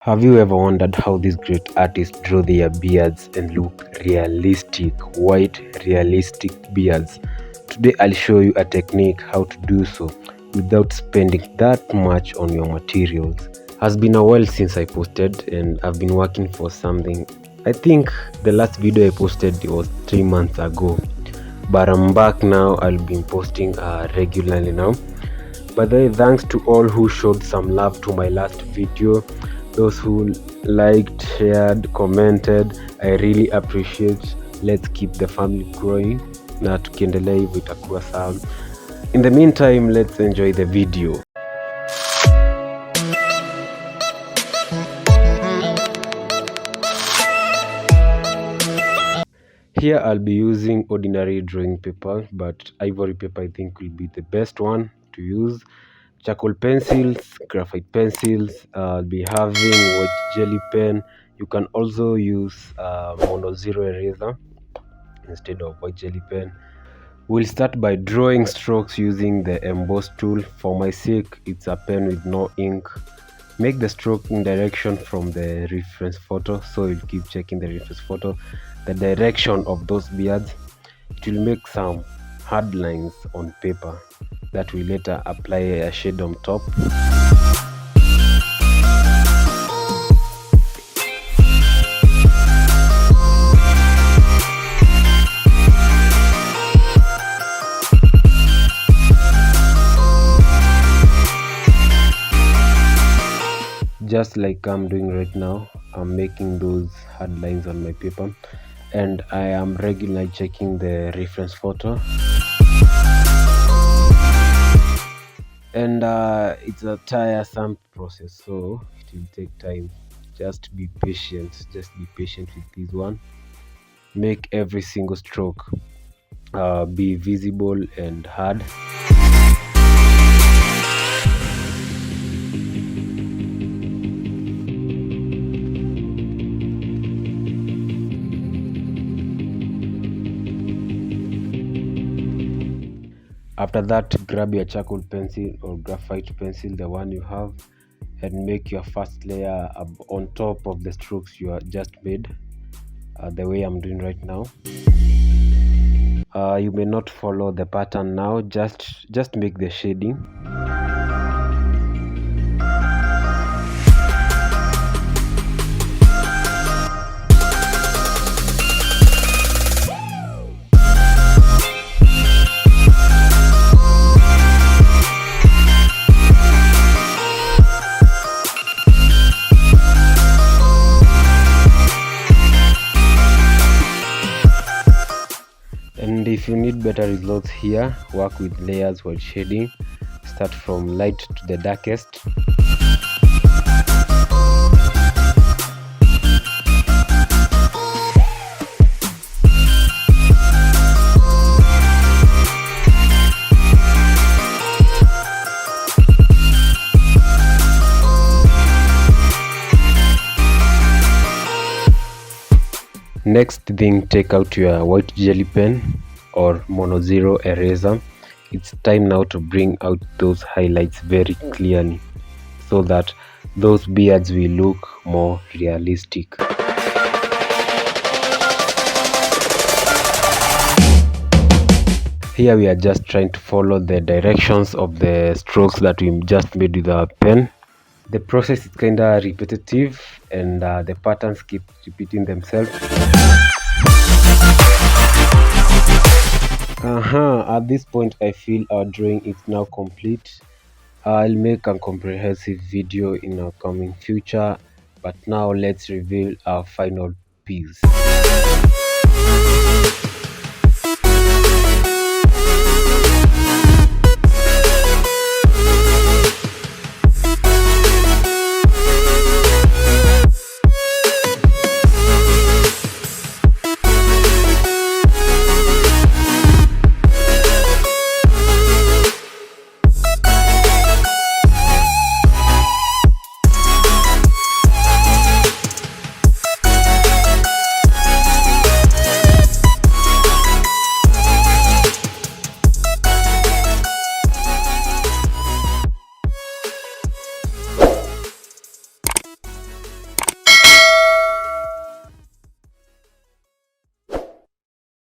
Have you ever wondered how these great artists draw their beards and look realistic, white, realistic beards? Today I'll show you a technique how to do so without spending that much on your materials. Has been a while since I posted and I've been working for something. I think the last video I posted was 3 months ago, but I'm back now. I'll be posting regularly now. By the way, thanks to all who showed some love to my last video, those who liked, shared, commented. I really appreciate. Let's keep the family growing na tukiendelea hivyo itakuwa sawa. In the meantime, let's enjoy the video. Here I'll be using ordinary drawing paper, but ivory paper I think will be the best one to use. Charcoal pencils, graphite pencils. I'll be having white jelly pen. You can also use mono zero eraser instead of white jelly pen. We'll start by drawing strokes using the embossed tool. For my sake, it's a pen with no ink. Make the stroke in direction from the reference photo, so you'll keep checking the reference photo, the direction of those beards. It will make some hard lines on paper that we later apply a shade on top. Just like I'm doing right now, I'm making those hard lines on my paper, and I am regularly checking the reference photo. And it's a tiresome process, so it will take time. Just be patient. Just be patient with this one. Make every single stroke be visible and hard. After that, grab your charcoal pencil or graphite pencil, the one you have, and make your first layer on top of the strokes you have just made, the way I'm doing right now. You may not follow the pattern now, just make the shading. And if you need better results here, work with layers while shading. Start from light to the darkest. Next thing, take out your white jelly pen or mono zero eraser. It's time now to bring out those highlights very clearly so that those beards will look more realistic. Here we are just trying to follow the directions of the strokes that we just made with our pen. The process is kinda repetitive and the patterns keep repeating themselves. At this point I feel our drawing is now complete. I'll make a comprehensive video in our coming future, but now let's reveal our final piece.